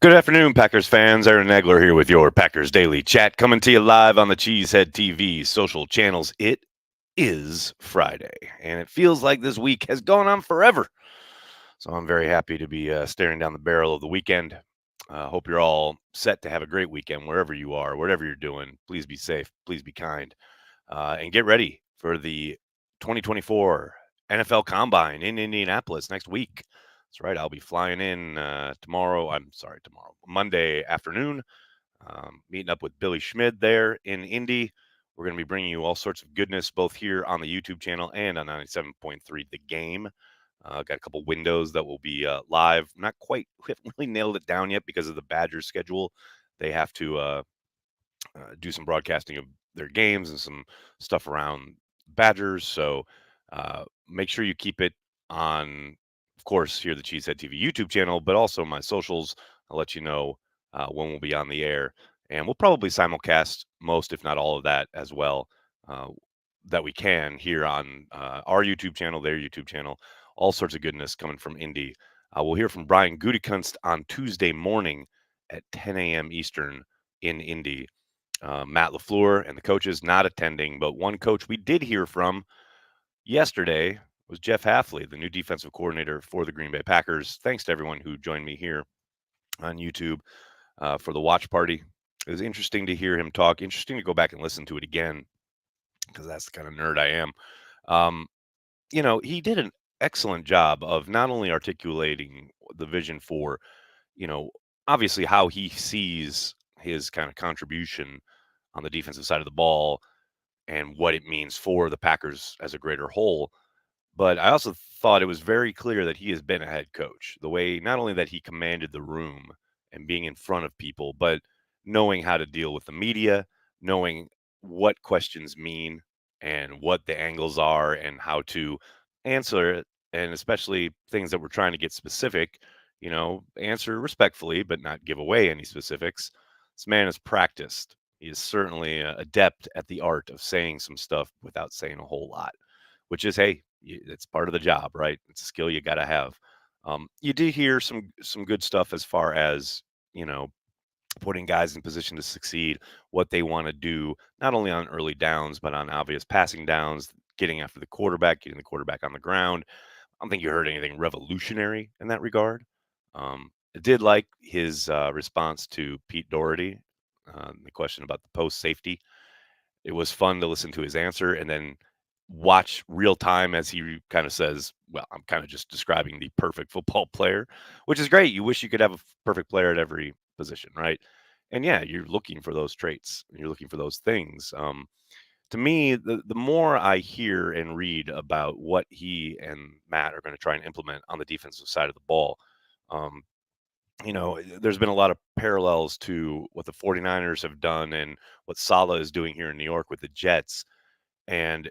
Good afternoon, Packers fans. Aaron Nagler here with your Packers Daily Chat, coming to you live on the Cheesehead TV social channels. It is Friday, and it feels like this week has gone on forever. So I'm very happy to be staring down the barrel of the weekend. Hope you're all set to have a great weekend wherever you are, whatever you're doing. Please be safe. Please be kind. And get ready for the 2024 NFL Combine in Indianapolis next week. That's right. I'll be flying in tomorrow. I'm sorry, tomorrow, Monday afternoon, meeting up with Billy Schmid there in Indy. We're going to be bringing you all sorts of goodness both here on the YouTube channel and on 97.3 The Game. Got a couple windows that will be live. Not quite, we haven't really nailed it down yet because of the Badgers schedule. They have to do some broadcasting of their games and some stuff around Badgers. So make sure you keep it on, of course, here the Cheesehead TV YouTube channel, but also my socials. I'll let you know when we'll be on the air, and we'll probably simulcast most, if not all, of that as well. Uh, that we can here on our YouTube channel, their YouTube channel, all sorts of goodness coming from Indy. We'll hear from Brian Gutekunst on Tuesday morning at 10 a.m. Eastern in Indy. Matt LaFleur and the coaches not attending, but one coach we did hear from yesterday was Jeff Hafley, the new defensive coordinator for the Green Bay Packers. Thanks to everyone who joined me here on YouTube for the watch party. It was interesting to hear him talk. Interesting to go back and listen to it again because that's the kind of nerd I am. Um, he did an excellent job of not only articulating the vision for, you know, obviously how he sees his kind of contribution on the defensive side of the ball and what it means for the Packers as a greater whole. But I also thought it was very clear that he has been a head coach. The way not only that he commanded the room and being in front of people, but knowing how to deal with the media, knowing what questions mean and what the angles are and how to answer it. And especially things that we're trying to get specific, answer respectfully, but not give away any specifics. This man is practiced. He is certainly adept at the art of saying some stuff without saying a whole lot, which is, hey, it's part of the job, right? It's a skill you got to have. You did hear some good stuff as far as you know putting guys in position to succeed, what they want to do, not only on early downs but on obvious passing downs, getting after the quarterback, getting the quarterback on the ground. I don't think you heard anything revolutionary in that regard. I did like his response to Pete Doherty, the question about the post safety. It was fun to listen to his answer and then watch real time as he kind of says, "Well, I'm kind of just describing the perfect football player," which is great. You wish you could have a perfect player at every position, right? And yeah, you're looking for those traits. You're looking for those things. To me, the more I hear and read about what he and Matt are going to try and implement on the defensive side of the ball, um, there's been a lot of parallels to what the 49ers have done and what Saleh is doing here in New York with the Jets. And,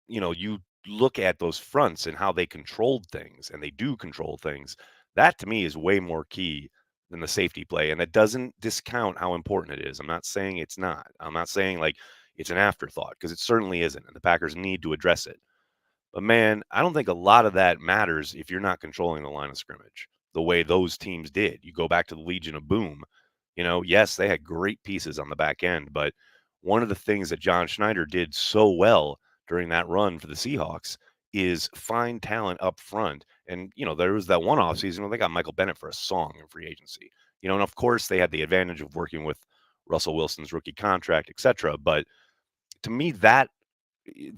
you look at those fronts and how they controlled things, and they do control things. That to me is way more key than the safety play. And that doesn't discount how important it is. I'm not saying it's not. I'm not saying like it's an afterthought because it certainly isn't. And the Packers need to address it. But man, I don't think a lot of that matters if you're not controlling the line of scrimmage the way those teams did. You go back to the Legion of Boom. Yes, they had great pieces on the back end, but one of the things that John Schneider did so well during that run for the Seahawks is find talent up front. And, there was that one offseason where they got Michael Bennett for a song in free agency. And of course they had the advantage of working with Russell Wilson's rookie contract, etc. But to me, that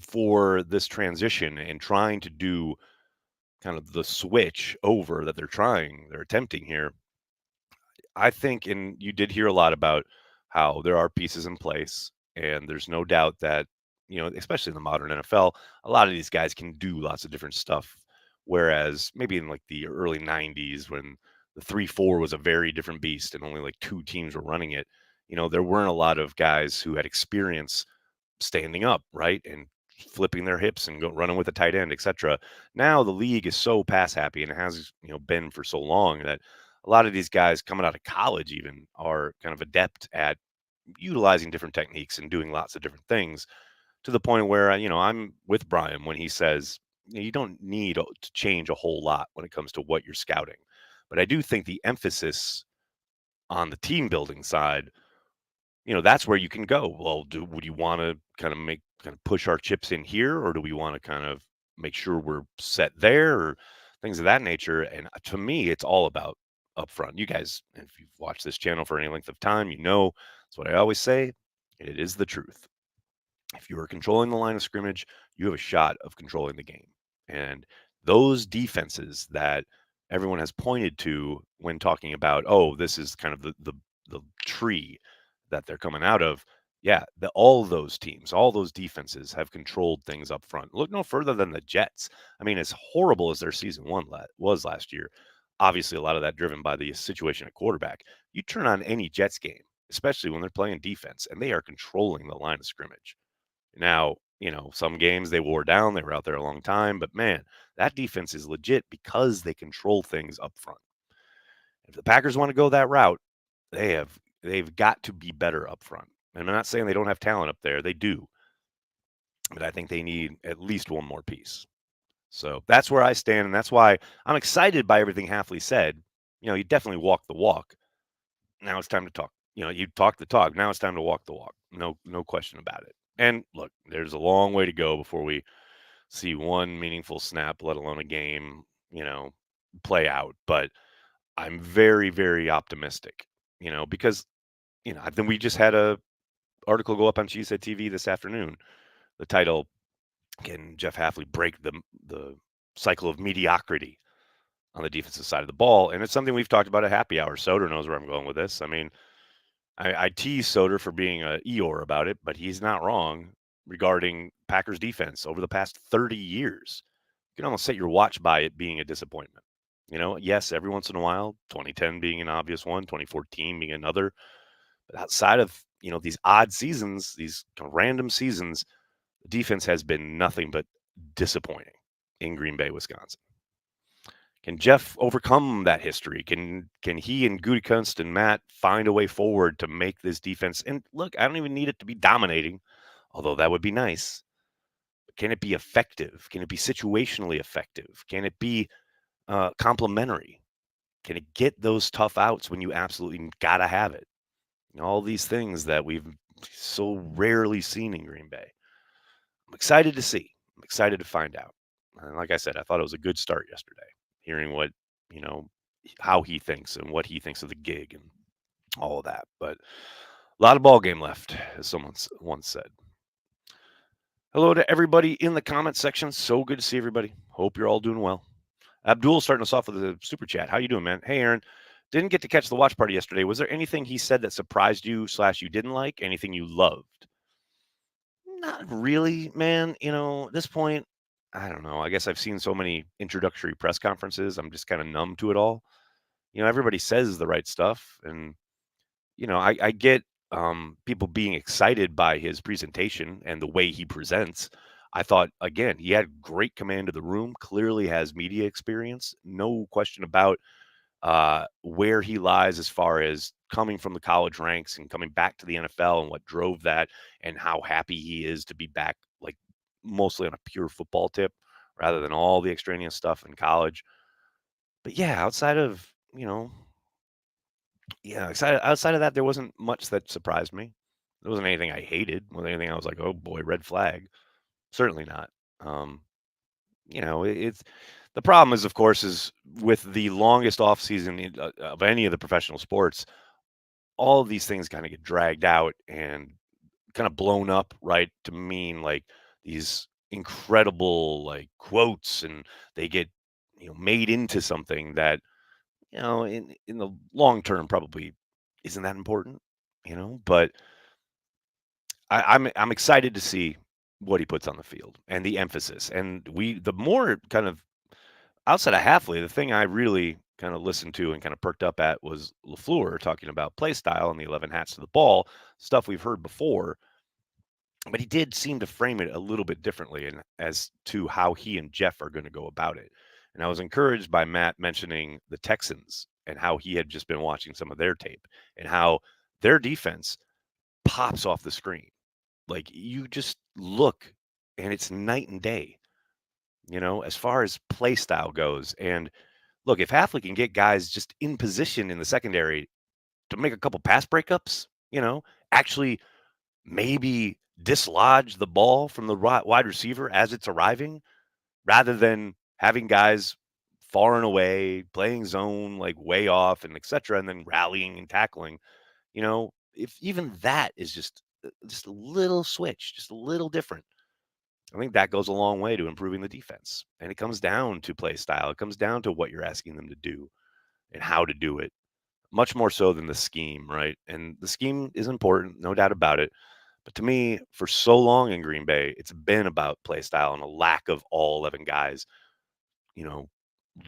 for this transition and trying to do kind of the switch over that they're attempting here, I think, and you did hear a lot about how there are pieces in place, and there's no doubt that, especially in the modern NFL, a lot of these guys can do lots of different stuff. Whereas maybe in like the early 90s when the 3-4 was a very different beast and only like two teams were running it, there weren't a lot of guys who had experience standing up, right? And flipping their hips and running with a tight end, etc. Now the league is so pass happy and it has, been for so long that a lot of these guys coming out of college even are kind of adept at utilizing different techniques and doing lots of different things to the point where, I'm with Brian when he says you don't need to change a whole lot when it comes to what you're scouting. But I do think the emphasis on the team building side, that's where you can go. Well, would you want to kind of push our chips in here, or do we want to kind of make sure we're set there, or things of that nature? And to me, it's all about upfront. You guys, if you've watched this channel for any length of time, it's what I always say. And it is the truth. If you are controlling the line of scrimmage, you have a shot of controlling the game. And those defenses that everyone has pointed to when talking about, oh, this is kind of the tree that they're coming out of. Yeah, all those teams, all those defenses have controlled things up front. Look no further than the Jets. I mean, as horrible as their season one was last year, obviously a lot of that driven by the situation at quarterback. You turn on any Jets game, especially when they're playing defense, and they are controlling the line of scrimmage. Now, some games they wore down, they were out there a long time, but man, that defense is legit because they control things up front. If the Packers want to go that route, they've got to be better up front. And I'm not saying they don't have talent up there, they do, but I think they need at least one more piece. So that's where I stand, and that's why I'm excited by everything Hafley said. You definitely walk the walk. Now it's time to talk. You talk the talk. Now it's time to walk the walk. No question about it. And look, there's a long way to go before we see one meaningful snap, let alone a game, play out. But I'm very, very optimistic, because, I think we just had a article go up on Cheesehead TV this afternoon. The title, Can Jeff Hafley break the cycle of mediocrity on the defensive side of the ball? And it's something we've talked about at happy hour. Soder knows where I'm going with this. I mean, I tease Soder for being a Eeyore about it, but he's not wrong regarding Packers defense over the past 30 years. You can almost set your watch by it being a disappointment. Yes, every once in a while, 2010 being an obvious one, 2014 being another. But outside of, these odd seasons, these kind of random seasons, the defense has been nothing but disappointing in Green Bay, Wisconsin. Can Jeff overcome that history? Can he and Gutekunst and Matt find a way forward to make this defense? And look, I don't even need it to be dominating, although that would be nice. But can it be effective? Can it be situationally effective? Can it be complementary? Can it get those tough outs when you absolutely gotta have it? All these things that we've so rarely seen in Green Bay. I'm excited to see. I'm excited to find out. And like I said, I thought it was a good start yesterday, hearing what, you know, how he thinks and what he thinks of the gig and all of that. But a lot of ball game left, as someone once said. Hello to everybody in the comment section. So good to see everybody. Hope you're all doing well. Abdul starting us off with a super chat. How you doing, man? Hey, Aaron. Didn't get to catch the watch party yesterday. Was there anything he said that surprised you / you didn't like? Anything you loved? Not really, man. At this point, I don't know. I guess I've seen so many introductory press conferences. I'm just kind of numb to it all. Everybody says the right stuff. And, I get people being excited by his presentation and the way he presents. I thought, again, he had great command of the room, clearly has media experience. No question about where he lies as far as coming from the college ranks and coming back to the NFL and what drove that and how happy he is to be back, like mostly on a pure football tip rather than all the extraneous stuff in college. But yeah, outside of that, there wasn't much that surprised me. There wasn't anything I hated. Was anything I was like, oh boy, red flag? Certainly not. Um, it's the problem is, of course, is with the longest off season of any of the professional sports, all of these things kind of get dragged out and kind of blown up, right? To mean like these incredible like quotes, and they get made into something that in the long term probably isn't that important, But I'm excited to see what he puts on the field and the emphasis, and the more kind of outside of Hafley, the thing I really kind of listened to and kind of perked up at was LaFleur talking about play style and the 11 hats to the ball, stuff we've heard before. But he did seem to frame it a little bit differently and as to how he and Jeff are going to go about it. And I was encouraged by Matt mentioning the Texans and how he had just been watching some of their tape and how their defense pops off the screen. Like you just look and it's night and day, as far as play style goes. And look, if Hafley can get guys just in position in the secondary to make a couple pass breakups, actually maybe dislodge the ball from the wide receiver as it's arriving rather than having guys far and away, playing zone like way off and etc., and then rallying and tackling. If even that is just a little switch, just a little different, I think that goes a long way to improving the defense. And it comes down to play style. It comes down to what you're asking them to do and how to do it, much more so than the scheme, right? And the scheme is important, no doubt about it. But to me, for so long in Green Bay, it's been about play style and a lack of all 11 guys, you know,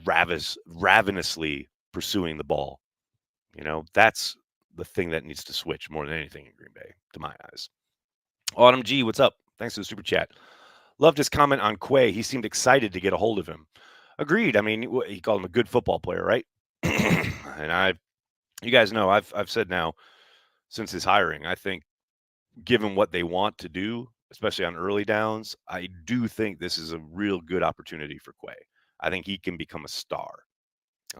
ravenously pursuing the ball. That's the thing that needs to switch more than anything in Green Bay, to my eyes. Autumn G, what's up? Thanks for the super chat. Loved his comment on Quay. He seemed excited to get a hold of him. Agreed. I mean, he called him a good football player, right? And you guys know, I've said now since his hiring, I think given what they want to do, especially on early downs, I do think this is a real good opportunity for Quay. I think he can become a star.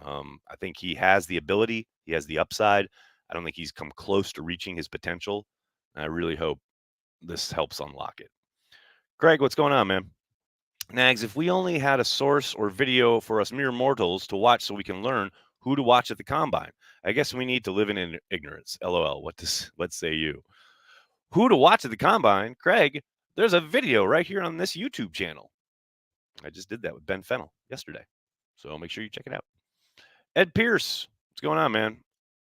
I think he has the ability, he has the upside. I don't think he's come close to reaching his potential. And I really hope this helps unlock it. Craig, what's going on, man? Nags, if we only had a source or video for us mere mortals to watch so we can learn who to watch at the combine, I guess we need to live in ignorance. LOL. What say you? Who to watch at the combine? Craig, there's a video right here on this YouTube channel. I just did that with Ben Fennell yesterday. So make sure you check it out. Ed Pierce, what's going on, man?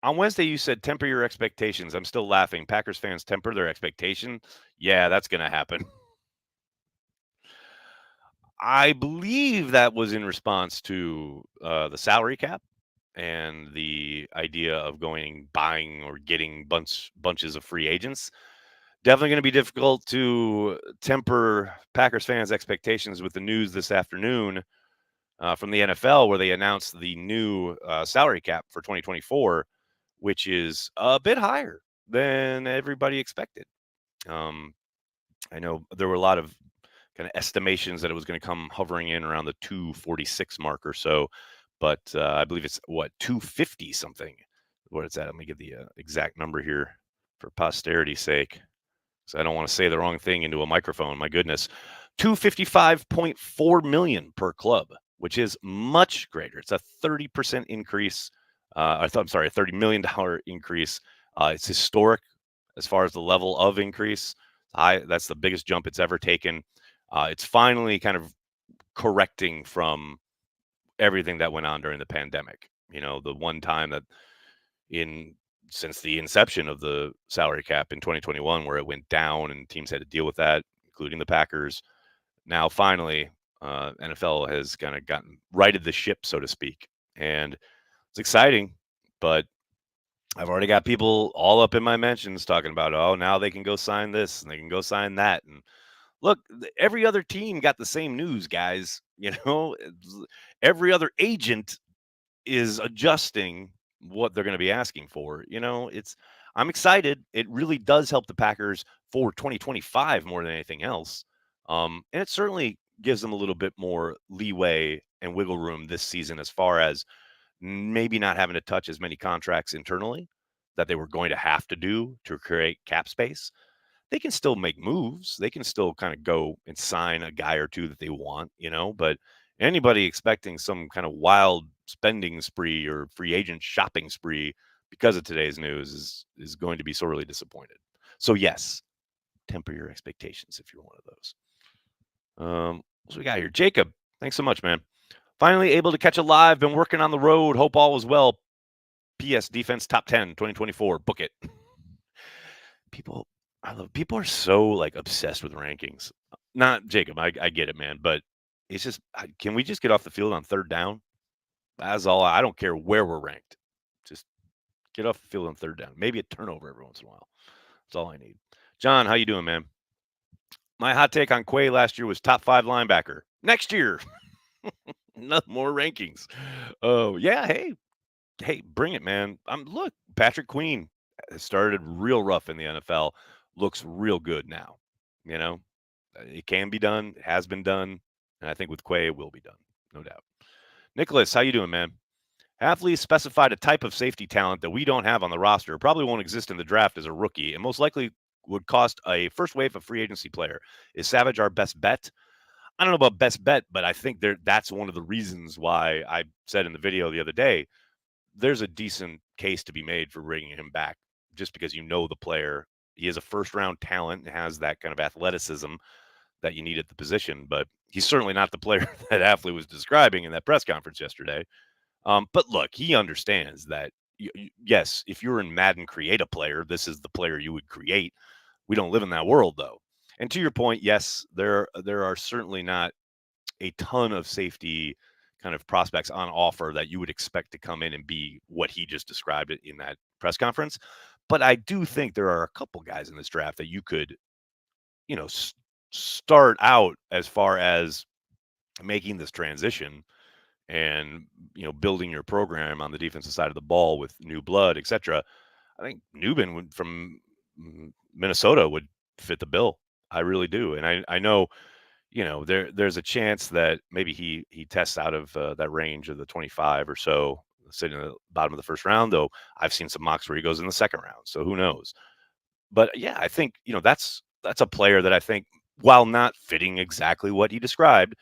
On Wednesday, you said temper your expectations. I'm still laughing. Packers fans temper their expectation. Yeah, that's going to happen. I believe that was in response to the salary cap and the idea of buying or getting bunches of free agents. Definitely going to be difficult to temper Packers fans' expectations with the news this afternoon from the NFL, where they announced the new salary cap for 2024, which is a bit higher than everybody expected. I know there were a lot of kind of estimations that it was going to come hovering in around the 246 mark or so, but I believe it's 250 something. What it's at? Let me get the exact number here for posterity's sake. So I don't want to say the wrong thing into a microphone. My goodness. 255.4 million per club, which is much greater. It's a 30% increase. I'm sorry, a $30 million increase. It's historic as far as the level of increase. That's the biggest jump it's ever taken. It's finally kind of correcting from everything that went on during the pandemic. The one time that since the inception of the salary cap in 2021, where it went down and teams had to deal with that, including the Packers. Now, finally, NFL has kind of righted the ship, so to speak. And it's exciting, but I've already got people all up in my mentions talking about, oh, now they can go sign this and they can go sign that. And look, every other team got the same news, guys. Every other agent is adjusting what they're going to be asking for. I'm excited. It really does help the Packers for 2025 more than anything else. And it certainly gives them a little bit more leeway and wiggle room this season as far as maybe not having to touch as many contracts internally that they were going to have to do to create cap space. They can still make moves. They can still kind of go and sign a guy or two that they want, but anybody expecting some kind of wild spending spree or free agent shopping spree because of today's news is going to be sorely disappointed. So yes, temper your expectations if you're one of those. What we got here? Jacob, thanks so much, man. Finally able to catch a live. Been working on the road. Hope all is well. PS defense top 10 2024. Book it. People are so obsessed with rankings. Not Jacob. I get it, man. But it's just, can we just get off the field on third down? That's all. I don't care where we're ranked. Just get off the field on third down. Maybe a turnover every once in a while. That's all I need. John, how you doing, man? My hot take on Quay last year was top 5 linebacker. Next year, no more rankings. Oh yeah, hey, bring it, man. Look, Patrick Queen started real rough in the NFL. Looks real good now. It can be done. It has been done, and I think with Quay, it will be done, no doubt. Nicholas, how you doing, man? Hafley specified a type of safety talent that we don't have on the roster, probably won't exist in the draft as a rookie, and most likely would cost a first wave of free agency player. Is Savage our best bet? I don't know about best bet, but I think that's one of the reasons why I said in the video the other day, there's a decent case to be made for bringing him back just because you know the player. He is a first round talent and has that kind of athleticism that you need at the position, but he's certainly not the player that Hafley was describing in that press conference yesterday. But look, he understands that, yes, if you're in Madden create a player, this is the player you would create. We don't live in that world, though. And to your point, yes, there are certainly not a ton of safety kind of prospects on offer that you would expect to come in and be what he just described it in that press conference. But I do think there are a couple guys in this draft that you could, you know, start out as far as making this transition and building your program on the defensive side of the ball with new blood, etc. I think Newman from Minnesota would fit the bill. I really do, and I know there's a chance that maybe he tests out of that range of the 25 or so, sitting in the bottom of the first round. Though I've seen some mocks where he goes in the second round, so who knows? But yeah, I think that's a player that I think, while not fitting exactly what he described,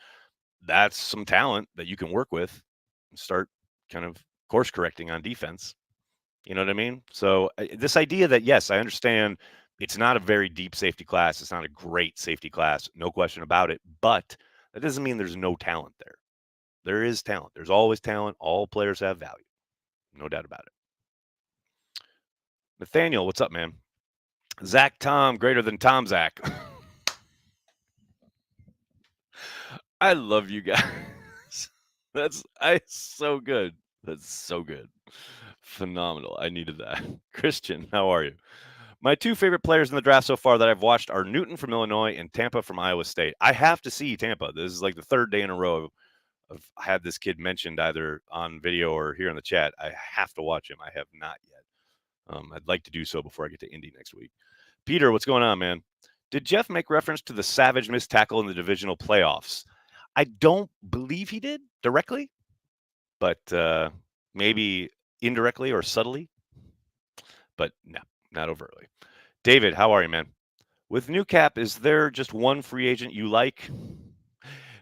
that's some talent that you can work with and start kind of course correcting on defense. You know what I mean? So this idea that, yes, I understand it's not a very deep safety class. It's not a great safety class, no question about it. But that doesn't mean there's no talent there. There is talent. There's always talent. All players have value. No doubt about it. Nathaniel, what's up, man? Zach Tom greater than Tom Zach. I love you guys. That's so good. That's so good. Phenomenal. I needed that. Christian, how are you? My two favorite players in the draft so far that I've watched are Newton from Illinois and Tampa from Iowa State. I have to see Tampa. This is like the third day in a row of had this kid mentioned either on video or here in the chat. I have to watch him. I have not yet. I'd like to do so before I get to Indy next week. Peter, what's going on, man? Did Jeff make reference to the Savage missed tackle in the divisional playoffs? I don't believe he did directly, but maybe indirectly or subtly. But no, not overtly. David, how are you, man? With new cap, is there just one free agent you like?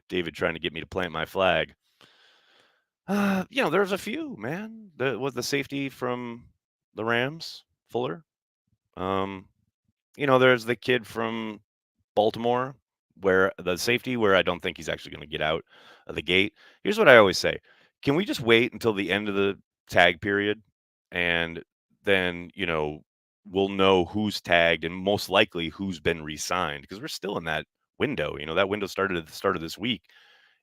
David trying to get me to plant my flag. There's a few, man. Was the safety from the Rams, Fuller. There's the kid from Baltimore, where the safety, where I don't think he's actually going to get out of the gate. Here's what I always say: can we just wait until the end of the tag period, and then we'll know who's tagged and most likely who's been re-signed, because we're still in that window. That window started at the start of this week,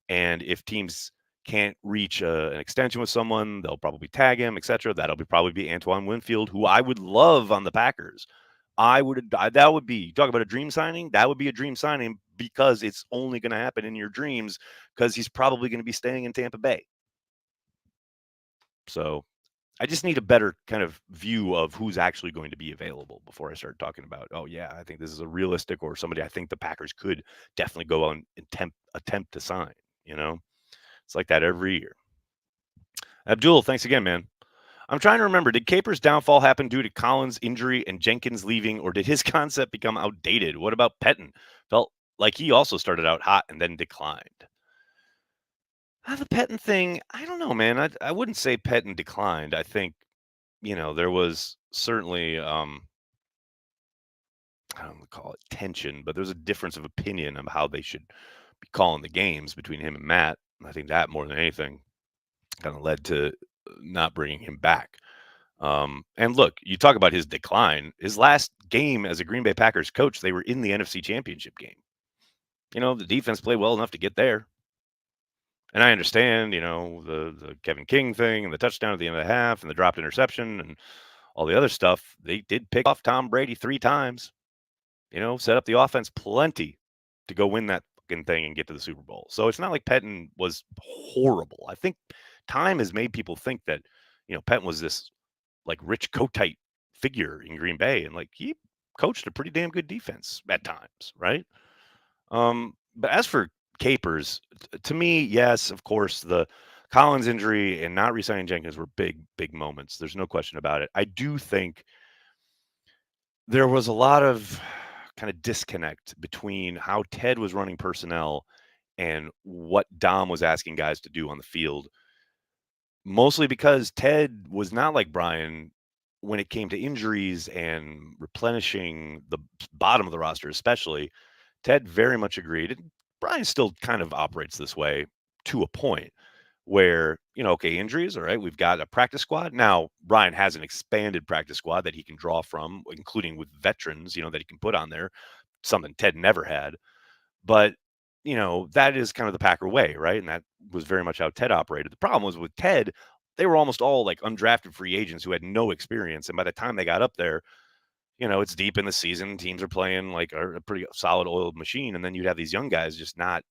and if teams can't reach an extension with someone, they'll probably tag him, etc. That'll probably be Antoine Winfield, who I would love on the Packers. That would be, you talk about a dream signing, that would be a dream signing, because it's only going to happen in your dreams, because he's probably going to be staying in Tampa Bay. So I just need a better kind of view of who's actually going to be available before I start talking about, oh yeah, I think this is a realistic, or somebody I think the Packers could definitely go on and attempt to sign. It's like that every year. Abdul, thanks again, man. I'm trying to remember, did Capers' downfall happen due to Collins' injury and Jenkins leaving, or did his concept become outdated? What about Pettin? Felt like he also started out hot and then declined. The Pettin thing, I don't know, man. I wouldn't say Pettin declined. I think, there was certainly, I don't call it tension, but there's a difference of opinion of how they should be calling the games between him and Matt. I think that more than anything kind of led to not bringing him back. And look, you talk about his decline. His last game as a Green Bay Packers coach, they were in the NFC Championship game. The defense played well enough to get there. And I understand, the Kevin King thing and the touchdown at the end of the half and the dropped interception and all the other stuff. They did pick off Tom Brady 3 times, set up the offense plenty to go win that fucking thing and get to the Super Bowl. So it's not like Pettin was horrible. I think time has made people think that, Pettin was this like Rich Kotite figure in Green Bay, and like he coached a pretty damn good defense at times, right? But as for Capers, to me, yes, of course, the Collins' injury and not re-signing Jenkins were big, big moments. There's no question about it. I do think there was a lot of kind of disconnect between how Ted was running personnel and what Dom was asking guys to do on the field. Mostly because Ted was not like Brian when it came to injuries and replenishing the bottom of the roster, especially. Ted very much agreed. And Brian still kind of operates this way to a point where, okay, injuries, all right, we've got a practice squad. Now, Brian has an expanded practice squad that he can draw from, including with veterans, that he can put on there, something Ted never had. But, that is kind of the Packer way, right? And that was very much how Ted operated. The problem was with Ted, they were almost all like undrafted free agents who had no experience. And by the time they got up there, it's deep in the season. Teams are playing like a pretty solid oiled machine. And then you'd have these young guys just not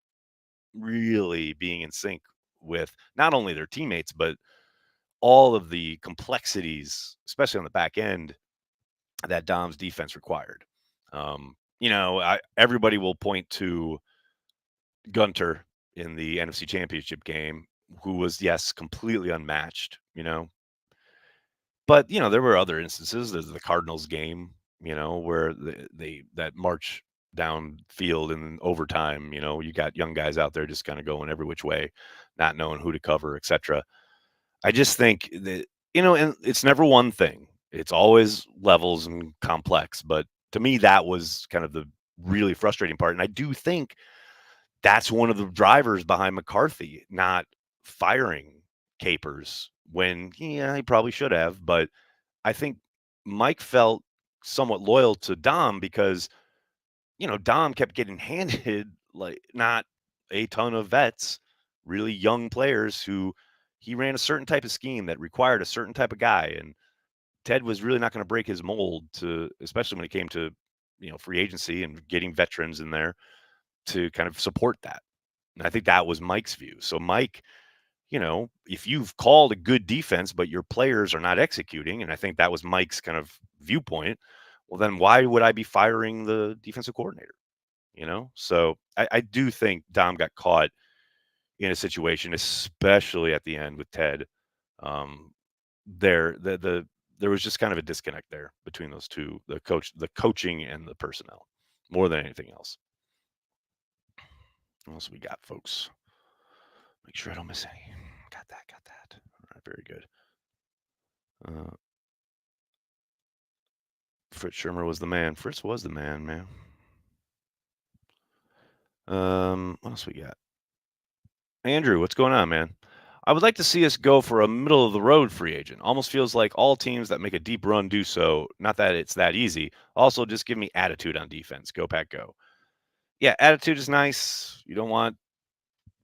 really being in sync with not only their teammates, but all of the complexities, especially on the back end, that Dom's defense required. Everybody will point to Gunter in the NFC Championship game, who was, yes, completely unmatched, But, there were other instances. There's the Cardinals game, where they that march down field in overtime, you got young guys out there just kind of going every which way, not knowing who to cover, etc. I just think that, and it's never one thing. It's always levels and complex. But to me, that was kind of the really frustrating part. And I do think that's one of the drivers behind McCarthy not firing Capers when, yeah, he probably should have. But I think Mike felt somewhat loyal to Dom because, Dom kept getting handed like not a ton of vets, really young players who he ran a certain type of scheme that required a certain type of guy. And Ted was really not going to break his mold to, especially when it came to, free agency and getting veterans in there to kind of support that. And I think that was Mike's view. So Mike, if you've called a good defense, but your players are not executing, and I think that was Mike's kind of viewpoint, well, then why would I be firing the defensive coordinator? So I do think Dom got caught in a situation, especially at the end with Ted. Um, there was just kind of a disconnect there between those two, the coaching and the personnel, more than anything else. What else we got, folks? Make sure I don't miss any. Got that. Got that. All right, very good. Fritz Shermer was the man. Fritz was the man. What else we got? Andrew, what's going on, man? I would like to see us go for a middle of the road free agent. Almost feels like all teams that make a deep run do so. Not that it's that easy. Also, just give me attitude on defense. Go Pack, go. Yeah, attitude is nice. You don't want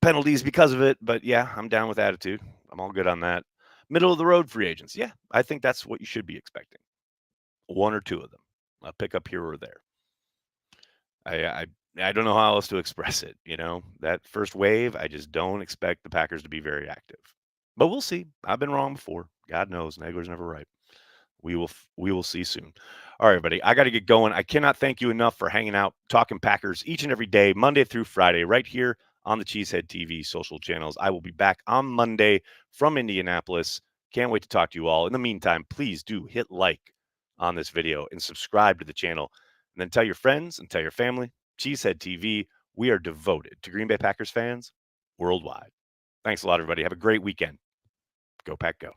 penalties because of it, but yeah, I'm down with attitude. I'm all good on that. Middle of the road free agents. Yeah, I think that's what you should be expecting. One or two of them. A pickup here or there. I I don't know how else to express it. That first wave, I just don't expect the Packers to be very active. But we'll see. I've been wrong before. God knows, Nagler's never right. We will see soon. All right, buddy. I got to get going. I cannot thank you enough for hanging out, talking Packers each and every day, Monday through Friday, right here on the Cheesehead TV social channels. I will be back on Monday from Indianapolis. Can't wait to talk to you all. In the meantime, please do hit like on this video and subscribe to the channel. And then tell your friends and tell your family. Cheesehead TV. We are devoted to Green Bay Packers fans worldwide. Thanks a lot, everybody. Have a great weekend. Go Pack, go.